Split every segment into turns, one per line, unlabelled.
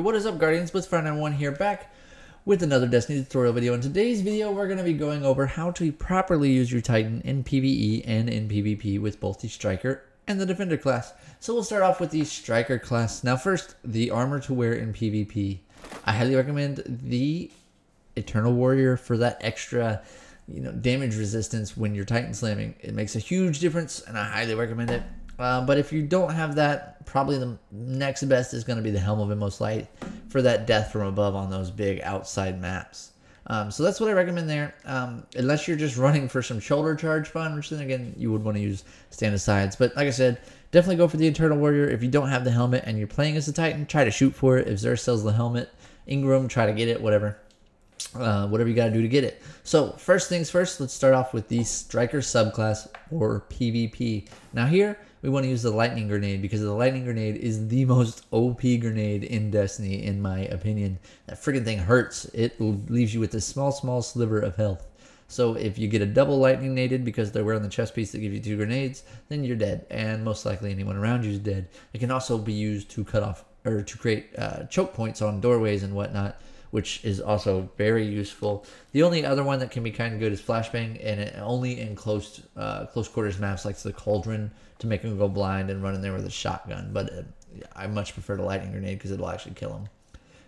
What is up, Guardians? Blitzfire91 here, back with another Destiny tutorial video. In today's video, we're going to be going over how to properly use your Titan in PvE and in PvP with both the Striker and the Defender class. So we'll start off with the Striker class. Now first, the armor to wear in PvP. I highly recommend the Eternal Warrior for that extra damage resistance when you're Titan slamming. It makes a huge difference, and I highly recommend it. But if you don't have that, probably the next best is going to be the Helm of Inmost Light for that death from above on those big outside maps. So that's what I recommend there. Unless you're just running for some shoulder charge fun, which then again, you would want to use stand asides. But like I said, definitely go for the Eternal Warrior. If you don't have the helmet and you're playing as a Titan, try to shoot for it. If Xur sells the helmet, Ingram, try to get it, whatever. Whatever you got to do to get it. So first things first, let's start off with the Striker subclass for PvP. Now here, we want to use the Lightning Grenade because the Lightning Grenade is the most OP grenade in Destiny, in my opinion. That freaking thing hurts. It leaves you with a small sliver of health. So if you get a double Lightning Naded because they're wearing the chest piece that gives you 2 grenades, then you're dead. And most likely anyone around you is dead. It can also be used to cut off or to create choke points on doorways and whatnot, which is also very useful. The only other one that can be kind of good is Flashbang, and it only in close quarters maps like the Cauldron to make him go blind and run in there with a shotgun. But I much prefer the Lightning Grenade because it'll actually kill him.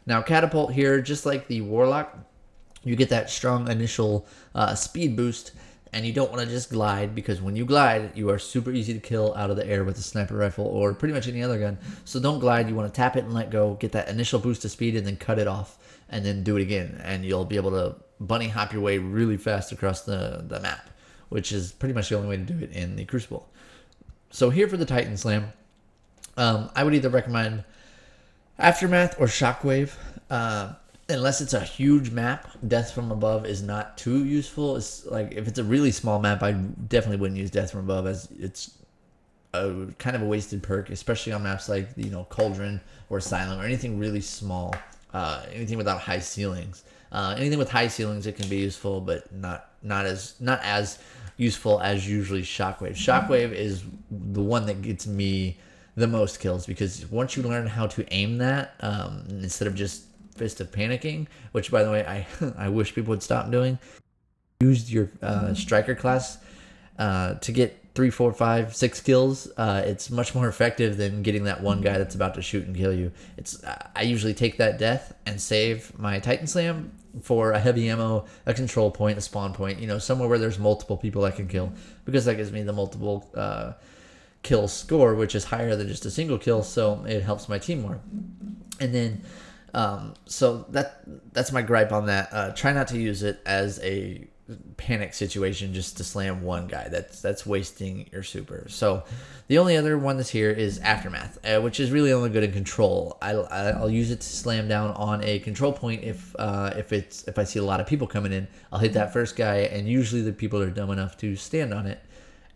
Now Catapult here, just like the Warlock, you get that strong initial speed boost, and you don't want to just glide, because when you glide, you are super easy to kill out of the air with a sniper rifle or pretty much any other gun. So don't glide. You want to tap it and let go, get that initial boost of speed, and then cut it off, and then do it again. And you'll be able to bunny hop your way really fast across the map, which is pretty much the only way to do it in the Crucible. So here for the Titan Slam, I would either recommend Aftermath or Shockwave. Unless it's a huge map, Death from Above is not too useful. It's like, if it's a really small map, I definitely wouldn't use Death from Above, as it's kind of a wasted perk, especially on maps like Cauldron or Asylum or anything really small, anything without high ceilings. Anything with high ceilings, it can be useful, but not as useful as usually Shockwave. Shockwave is the one that gets me the most kills, because once you learn how to aim that, instead of just Fist of Panicking, which by the way I wish people would stop doing, use your Striker class to get 3, 4, 5, 6 kills. It's much more effective than getting that one guy that's about to shoot and kill you. I usually take that death and save my Titan Slam for a heavy ammo, a control point, a spawn point, somewhere where there's multiple people I can kill, because that gives me the multiple kill score, which is higher than just a single kill, so it helps my team more. And then so that's my gripe on that. Try not to use it as a panic situation just to slam one guy. That's wasting your super. So the only other one that's here is Aftermath, which is really only good in control. I'll use it to slam down on a control point if I see a lot of people coming in. I'll hit that first guy, and usually the people are dumb enough to stand on it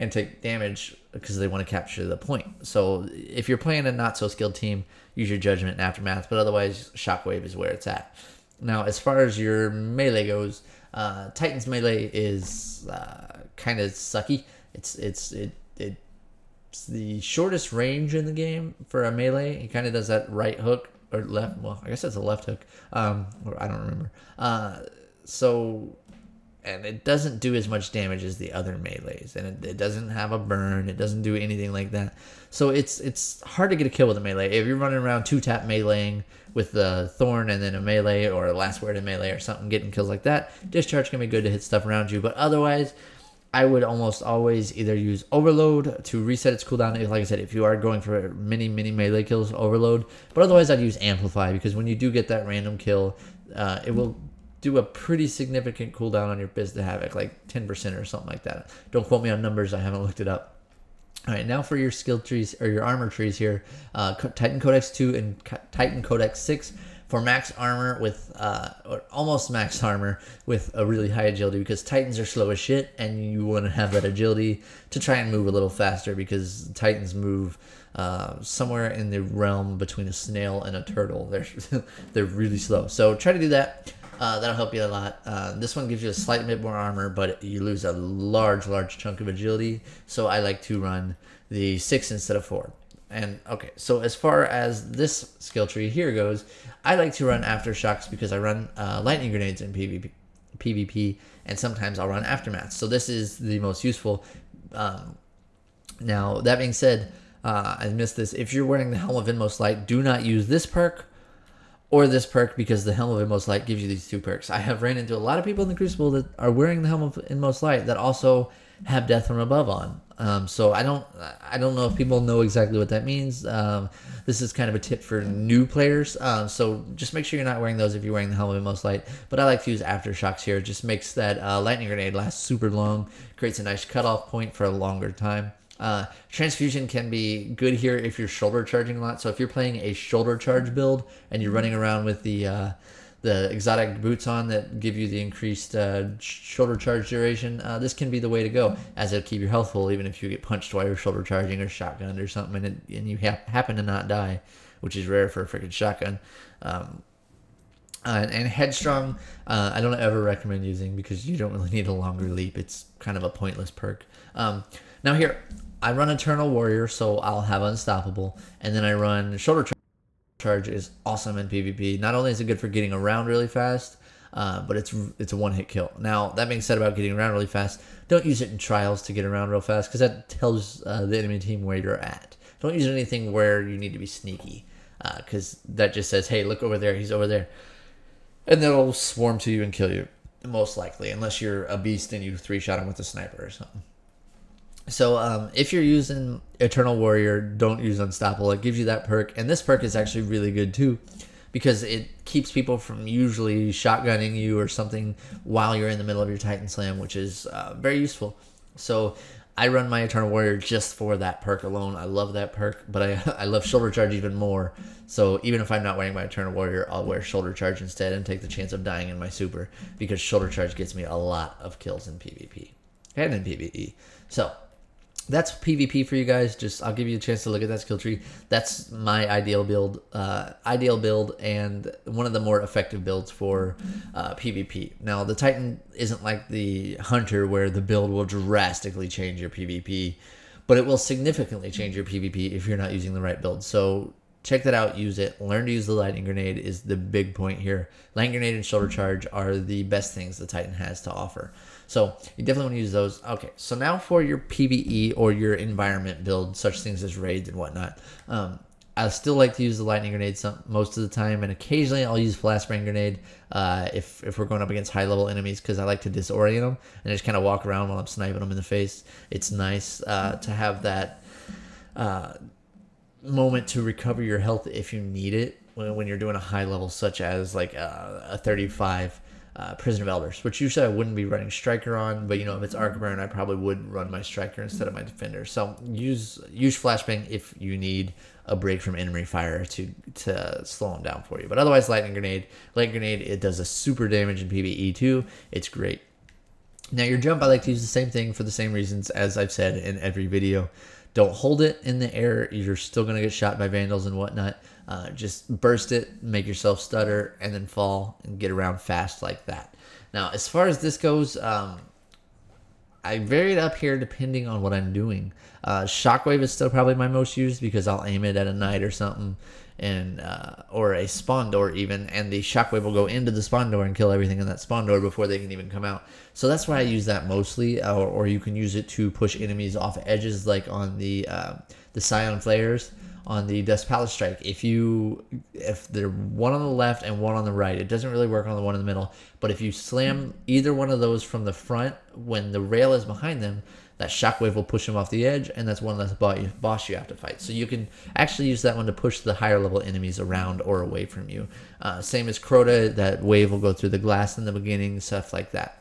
and take damage because they want to capture the point. So if you're playing a not so skilled team, use your judgment in Aftermath, but otherwise Shockwave is where it's at. Now as far as your melee goes, Titan's melee is kind of sucky. It's the shortest range in the game for a melee. He kind of does that right hook or left. Well, I guess that's a left hook. Or I don't remember. And it doesn't do as much damage as the other melees, and it doesn't have a burn. It doesn't do anything like that. So it's hard to get a kill with a melee. If you're running around 2-tap meleeing with the Thorn and then a melee, or a Last Word in melee or something, getting kills like that, Discharge can be good to hit stuff around you. But otherwise, I would almost always either use Overload to reset its cooldown. Like I said, if you are going for many melee kills, Overload. But otherwise, I'd use Amplify, because when you do get that random kill, it will do a pretty significant cooldown on your Fist of Havoc, like 10% or something like that. Don't quote me on numbers, I haven't looked it up. All right, now for your skill trees, or your armor trees here. Titan Codex 2 and Titan Codex 6 for max armor with, or almost max armor with a really high agility, because Titans are slow as shit, and you want to have that agility to try and move a little faster, because Titans move somewhere in the realm between a snail and a turtle. They're really slow, so try to do that. That'll help you a lot. This one gives you a slight bit more armor, but you lose a large chunk of agility. So I like to run the 6 instead of 4. And okay, so as far as this skill tree here goes, I like to run aftershocks because I run lightning grenades in PvP, and sometimes I'll run aftermaths. So this is the most useful. Now that being said, I missed this. If you're wearing the Helm of Inmost Light, do not use this perk or this perk, because the Helm of Inmost Light gives you these two perks. I have ran into a lot of people in the Crucible that are wearing the Helm of Inmost Light that also have Death from Above on. So I don't know if people know exactly what that means. This is kind of a tip for new players. So just make sure you're not wearing those if you're wearing the Helm of Inmost Light. But I like to use aftershocks here. It just makes that lightning grenade last super long, creates a nice cutoff point for a longer time. Transfusion can be good here if you're shoulder charging a lot. So if you're playing a shoulder charge build and you're running around with the exotic boots on that give you the increased shoulder charge duration, this can be the way to go, as it'll keep your health full even if you get punched while you're shoulder charging or shotgunned or something, and you happen to not die, which is rare for a freaking shotgun. And Headstrong, I don't ever recommend using because you don't really need a longer leap. It's kind of a pointless perk. Now here, I run Eternal Warrior, so I'll have Unstoppable, and then I run Shoulder Charge is awesome in PvP. Not only is it good for getting around really fast, but it's a one-hit kill. Now, that being said about getting around really fast, don't use it in trials to get around real fast, because that tells the enemy team where you're at. Don't use anything where you need to be sneaky, because that just says, hey, look over there, he's over there. And they'll swarm to you and kill you, most likely, unless you're a beast and you three-shot him with a sniper or something. So if you're using Eternal Warrior, don't use Unstoppable. It gives you that perk, and this perk is actually really good too, because it keeps people from usually shotgunning you or something while you're in the middle of your Titan Slam, which is very useful. So I run my Eternal Warrior just for that perk alone. I love that perk, but I love Shoulder Charge even more. So even if I'm not wearing my Eternal Warrior, I'll wear Shoulder Charge instead and take the chance of dying in my super, because Shoulder Charge gets me a lot of kills in PvP and in PvE. So that's PvP for you guys. Just I'll give you a chance to look at that skill tree. That's my ideal build, and one of the more effective builds for PvP. Now the Titan isn't like the Hunter where the build will drastically change your PvP, but it will significantly change your PvP if you're not using the right build. So check that out, use it. Learn to use the Lightning Grenade is the big point here. Lightning Grenade and Shoulder Charge are the best things the Titan has to offer. So you definitely want to use those. Okay, so now for your PvE or your environment build, such things as raids and whatnot. I still like to use the Lightning Grenade most of the time, and occasionally I'll use Flashbang Grenade if we're going up against high-level enemies, because I like to disorient them and just kind of walk around while I'm sniping them in the face. It's nice to have that moment to recover your health if you need it when you're doing a high level, such as like a 35 Prison of Elders, which usually I wouldn't be running Striker on, but you know, if it's Archburn, I probably would run my Striker instead of my Defender. So use Flashbang if you need a break from enemy fire to slow them down for you. But otherwise, Lightning Grenade, it does a super damage in PvE too. It's great. Now your jump, I like to use the same thing for the same reasons as I've said in every video. Don't hold it in the air. You're still going to get shot by vandals and whatnot. Just burst it, make yourself stutter, and then fall and get around fast like that. Now, as far as this goes, I vary it up here depending on what I'm doing. Shockwave is still probably my most used because I'll aim it at a knight or something, and or a spawn door even, and the shockwave will go into the spawn door and kill everything in that spawn door before they can even come out. So that's why I use that mostly, or you can use it to push enemies off edges, like on the Scion Flayers on the Dust Palace Strike. If they're one on the left and one on the right, it doesn't really work on the one in the middle, but if you slam either one of those from the front when the rail is behind them, that shockwave will push them off the edge, and that's one less boss you have to fight. So you can actually use that one to push the higher level enemies around or away from you. Same as Crota, that wave will go through the glass in the beginning, stuff like that.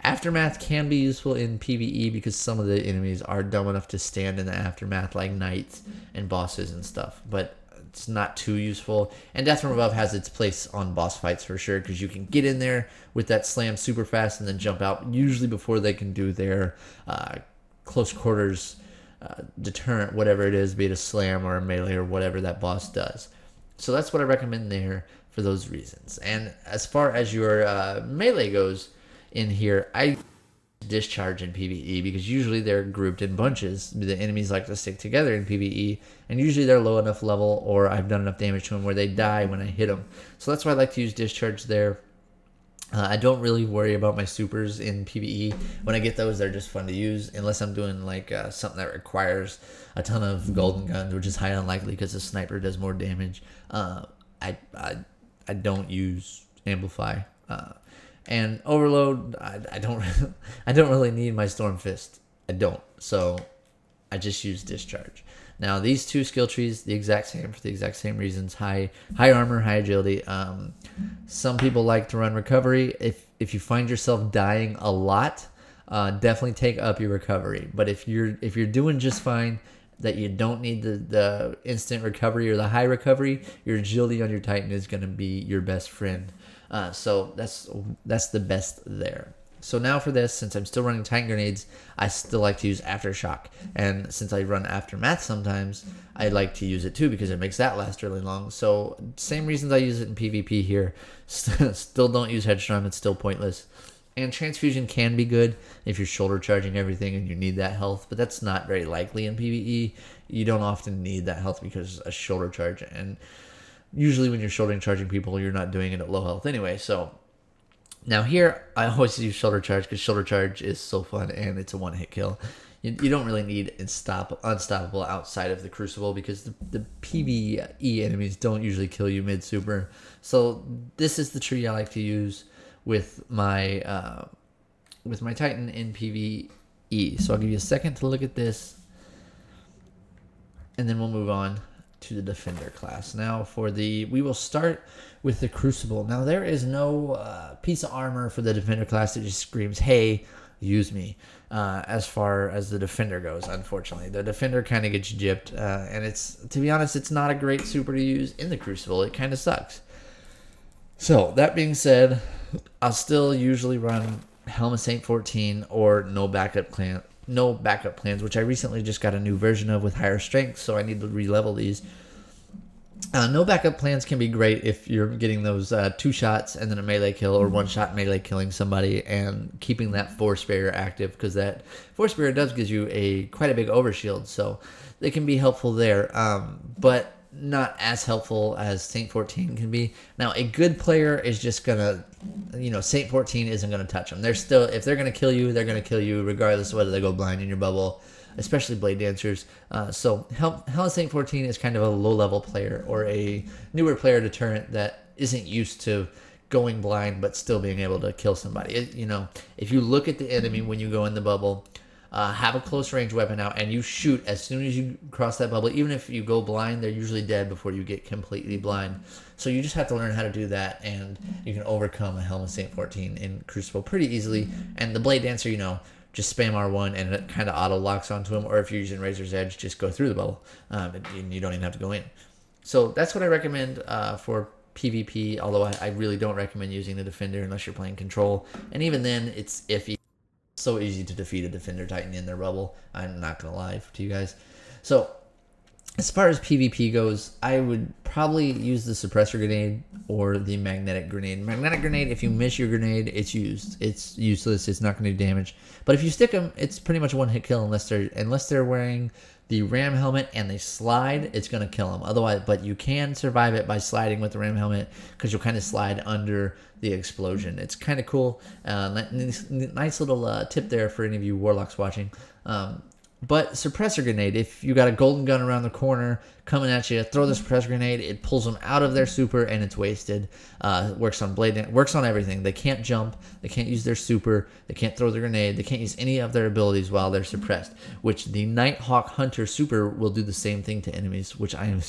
Aftermath can be useful in PvE because some of the enemies are dumb enough to stand in the aftermath, like knights and bosses and stuff, but it's not too useful. And Death from Above has its place on boss fights for sure, because you can get in there with that slam super fast and then jump out, usually before they can do their close quarters deterrent, whatever it is, be it a slam or a melee or whatever that boss does. So that's what I recommend there for those reasons. And as far as your melee goes in here, I discharge in PvE, because usually they're grouped in bunches. The enemies like to stick together in PvE, and usually they're low enough level, or I've done enough damage to them where they die when I hit them. So that's why I like to use discharge there. I don't really worry about my supers in PvE. When I get those, they're just fun to use, unless I'm doing like something that requires a ton of golden guns, which is highly unlikely because the sniper does more damage. I don't use amplify. And overload, I don't really need my storm fist. I don't. So I just use discharge. Now these two skill trees, the exact same for the exact same reasons: high armor, high agility. Some people like to run recovery. If you find yourself dying a lot, definitely take up your recovery. But if you're doing just fine, that you don't need the instant recovery or the high recovery, your agility on your Titan is going to be your best friend. So that's the best there. So now for this, since I'm still running Titan grenades, I still like to use Aftershock. And since I run Aftermath sometimes, I like to use it too because it makes that last really long. So same reasons I use it in PvP here. Still don't use Headstrong, it's still pointless. And Transfusion can be good if you're shoulder charging everything and you need that health, but that's not very likely in PvE. You don't often need that health because a shoulder charge, and usually when you're shoulder charging people, you're not doing it at low health anyway. So now here, I always use shoulder charge because shoulder charge is so fun and it's a one-hit kill. You don't really need unstoppable outside of the Crucible because the PvE enemies don't usually kill you mid-super. So this is the tree I like to use with my Titan in PvE. So I'll give you a second to look at this, and then we'll move on to the Defender class. Now we will start with the Crucible. Now there is no piece of armor for the Defender class that just screams, "Hey, use me," as far as the Defender goes. Unfortunately, the Defender kind of gets gypped, and to be honest, it's not a great super to use in the Crucible. It kind of sucks. So that being said, I'll still usually run Helm of Saint 14 or no backup plans, which I recently just got a new version of with higher strength, so I need to re-level these. No backup plans can be great if you're getting those 2 shots and then a melee kill, or 1 shot melee killing somebody and keeping that force barrier active, because that force barrier does give you quite a big overshield, so they can be helpful there. But not as helpful as Saint 14 can be. Now, a good player is just gonna, Saint 14 isn't gonna touch them. If they're gonna kill you, they're gonna kill you regardless of whether they go blind in your bubble, especially Blade Dancers. So Hell of Saint 14 is kind of a low-level player or a newer player deterrent that isn't used to going blind but still being able to kill somebody. If you look at the enemy when you go in the bubble, have a close range weapon out, and you shoot as soon as you cross that bubble. Even if you go blind, they're usually dead before you get completely blind. So you just have to learn how to do that, and you can overcome a Helm of Saint 14 in Crucible pretty easily. And the Blade Dancer, just spam R1 and it kind of auto locks onto him. Or if you're using Razor's Edge, just go through the bubble, and you don't even have to go in. So that's what I recommend for PvP, although I really don't recommend using the Defender unless you're playing Control. And even then, it's iffy. So easy to defeat a Defender Titan in their bubble. I'm not going to lie to you guys. So as far as PvP goes, I would probably use the Suppressor Grenade or the Magnetic Grenade. Magnetic Grenade, if you miss your grenade, it's useless. It's not going to do damage. But if you stick them, it's pretty much a one-hit kill unless they're wearing the Ram helmet and they slide. It's going to kill them. Otherwise, but you can survive it by sliding with the Ram helmet because you'll kind of slide under the explosion. It's kind of cool. Nice little tip there for any of you Warlocks watching. But Suppressor Grenade, if you got a golden gun around the corner coming at you, throw the Suppressor Grenade. It pulls them out of their super and it's wasted. Works on works on everything. They can't jump. They can't use their super. They can't throw the grenade. They can't use any of their abilities while they're suppressed. Which the Nighthawk Hunter super will do the same thing to enemies, which I'm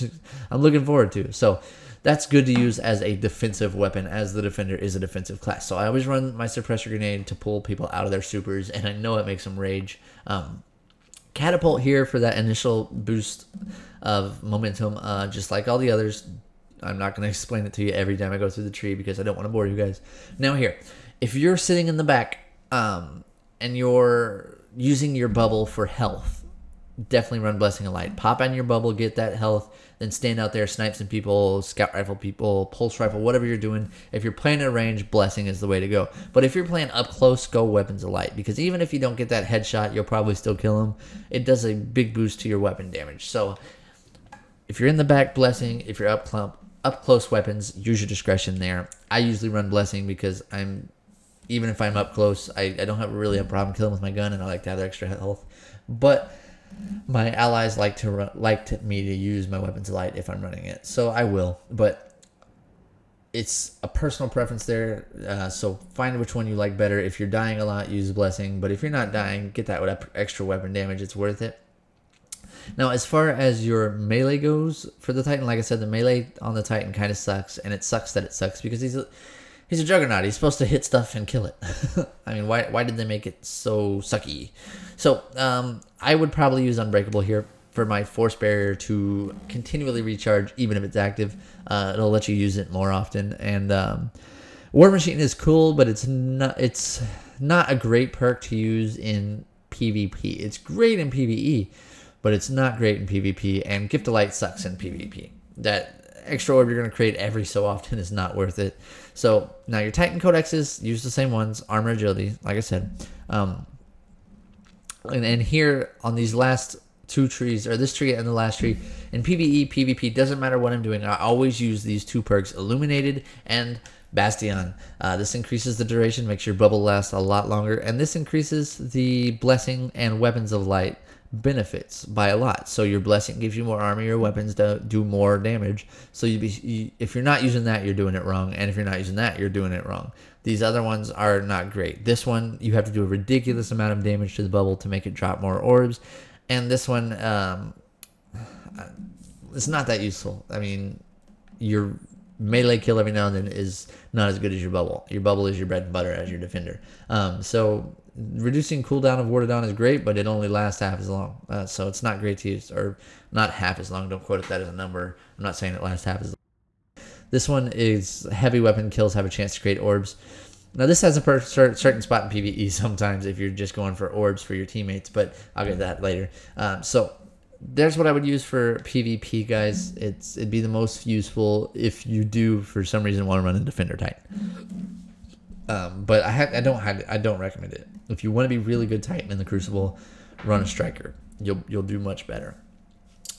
looking forward to. So that's good to use as a defensive weapon, as the Defender is a defensive class. So I always run my Suppressor Grenade to pull people out of their supers, and I know it makes them rage. Catapult here for that initial boost of momentum, just like all the others. I'm not going to explain it to you every time I go through the tree because I don't want to bore you guys. Now here, if you're sitting in the back and you're using your bubble for health, definitely run Blessing of Light. Pop on your bubble, get that health, then stand out there, snipe some people, scout rifle people, pulse rifle, whatever you're doing. If you're playing at range, Blessing is the way to go. But if you're playing up close, go Weapons of Light, because even if you don't get that headshot, you'll probably still kill him. It does a big boost to your weapon damage. So if you're in the back, Blessing. If you're up close weapons, use your discretion there. I usually run Blessing because even if I'm up close, I don't have really a problem killing with my gun, and I like to have the extra health. But my allies like me to use my Weapons of Light if I'm running it, so I will. But it's a personal preference there. So find which one you like better. If you're dying a lot, use Blessing. But if you're not dying, get that extra weapon damage. It's worth it. Now, as far as your melee goes for the Titan, like I said, the melee on the Titan kind of sucks, and it sucks that it sucks because he's a juggernaut. He's supposed to hit stuff and kill it. I mean, why did they make it so sucky? So I would probably use Unbreakable here for my Force Barrier to continually recharge, even if it's active. It'll let you use it more often. And War Machine is cool, but it's not a great perk to use in PvP. It's great in PvE, but it's not great in PvP, and Gift of Light sucks in PvP. That extra orb you're going to create every so often is not worth it. So now your Titan codexes, use the same ones, armor, agility, like I said. And here on these last two trees, or this tree and the last tree, in PvE, PvP, doesn't matter what I'm doing, I always use these two perks, Illuminated and Bastion. This increases the duration, makes your bubble last a lot longer, and this increases the Blessing and Weapons of Light benefits by a lot. So your Blessing gives you more armor, your weapons do more damage. So if you're not using that, you're doing it wrong, and if you're not using that, you're doing it wrong. These other ones are not great. This one, you have to do a ridiculous amount of damage to the bubble to make it drop more orbs, and this one it's not that useful. I mean, your melee kill every now and then is not as good as your bubble. Your bubble is your bread and butter as your defender. So reducing cooldown of Warded On is great, but it only lasts half as long. So it's not great to use, or not half as long. Don't quote it that as a number. I'm not saying it lasts half as long. This one is heavy weapon kills have a chance to create orbs. Now this has a certain spot in PvE sometimes if you're just going for orbs for your teammates, but I'll get to that later. So there's what I would use for PvP, guys. It'd be the most useful if you do for some reason want to run a Defender Titan. But I don't recommend it. If you want to be really good Titan in the Crucible, run a Striker. You'll do much better.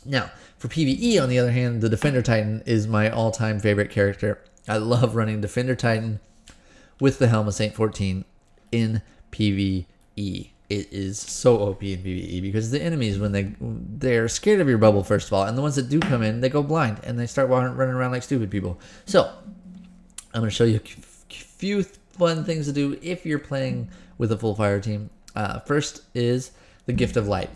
Now, for PvE, on the other hand, the Defender Titan is my all-time favorite character. I love running Defender Titan with the Helm of Saint 14 in PvE. It is so OP in PvE because the enemies, when they're scared of your bubble, first of all, and the ones that do come in, they go blind and they start running around like stupid people. So I'm going to show you a few fun things to do if you're playing with a full fire team. First is the Gift of Light.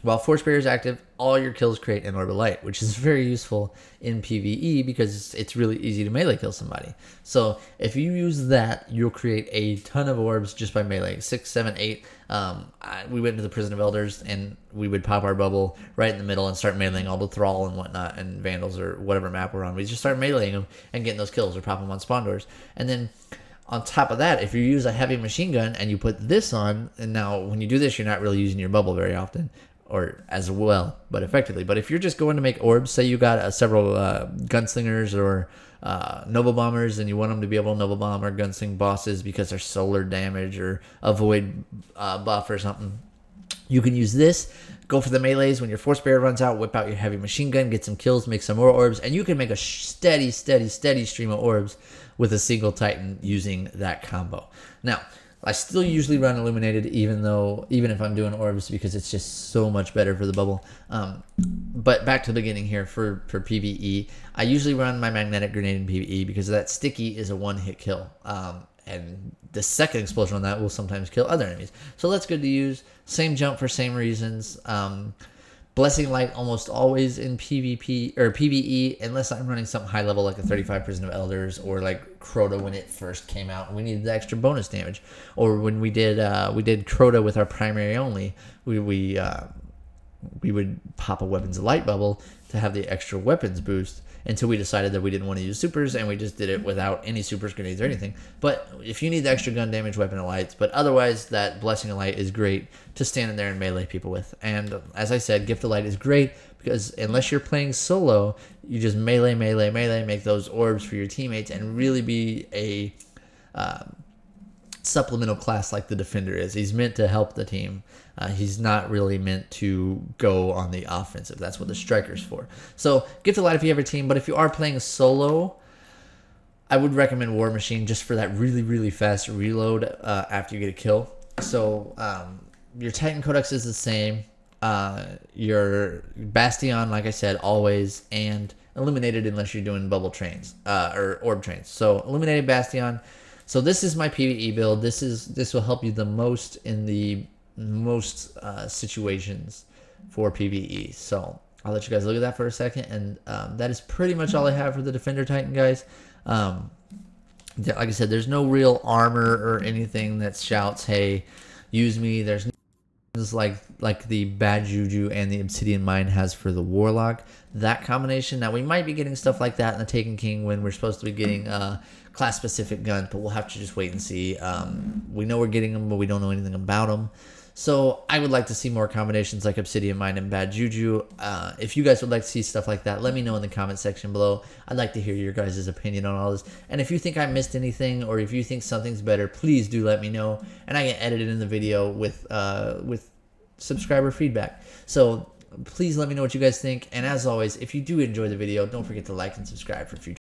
While Force Barrier is active, all your kills create an orb of light, which is very useful in PvE because it's really easy to melee kill somebody. So if you use that, you'll create a ton of orbs just by melee. 6, 7, 8. We went into the Prison of Elders and we would pop our bubble right in the middle and start meleeing all the Thrall and whatnot and Vandals or whatever map we're on. We just start meleeing them and getting those kills or pop them on spawn doors. And then on top of that, if you use a heavy machine gun and you put this on, and now when you do this, you're not really using your bubble very often, or as well, but effectively. But if you're just going to make orbs, say you got several gunslingers or Nova Bombers, and you want them to be able to Nova Bomb or gunsling bosses because they're solar damage or a void buff or something, you can use this. Go for the melees. When your Force Barrier runs out, whip out your heavy machine gun, get some kills, make some more orbs, and you can make a steady stream of orbs with a single Titan using that combo. Now, I still usually run Illuminated even if I'm doing orbs because it's just so much better for the bubble. But back to the beginning here for PvE, I usually run my Magnetic Grenade in PvE because that sticky is a one-hit kill. And the second explosion on that will sometimes kill other enemies. So that's good to use. Same jump for same reasons. Blessing Light almost always in PvP or PvE, unless I'm running something high level like a 35 Prison of Elders or like Crota when it first came out and we needed the extra bonus damage. Or when we did Crota with our primary only, we would pop a Weapons of Light bubble to have the extra weapons boost until we decided that we didn't want to use supers, and we just did it without any supers, grenades, or anything. But if you need the extra gun damage, weapon of lights, but otherwise that Blessing of Light is great to stand in there and melee people with. And as I said, Gift of Light is great because unless you're playing solo, you just melee, make those orbs for your teammates, and really be a supplemental class like the Defender is. He's meant to help the team. He's not really meant to go on the offensive. That's what the Striker's for. So Gift of Light if you have a team, but if you are playing solo, I would recommend War Machine just for that really fast reload after you get a kill. So your Titan Codex is the same. Your Bastion, like I said, always, and Illuminated unless you're doing bubble trains or orb trains. So Illuminated, Bastion. So this is my PvE build. This will help you the most in the most situations for PvE. So I'll let you guys look at that for a second, and that is pretty much all I have for the Defender Titan, guys. Like I said, there's no real armor or anything that shouts, "Hey, use me." There's like the Bad Juju and the Obsidian Mine has for the Warlock. That combination. Now we might be getting stuff like that in the Taken King when we're supposed to be getting class-specific guns, but we'll have to just wait and see. We know we're getting them, but we don't know anything about them. So I would like to see more combinations like Obsidian Mine and Bad Juju. If you guys would like to see stuff like that, let me know in the comment section below. I'd like to hear your guys' opinion on all this. And if you think I missed anything, or if you think something's better, please do let me know, and I can edit it in the video with subscriber feedback. So please let me know what you guys think. And as always, if you do enjoy the video, don't forget to like and subscribe for future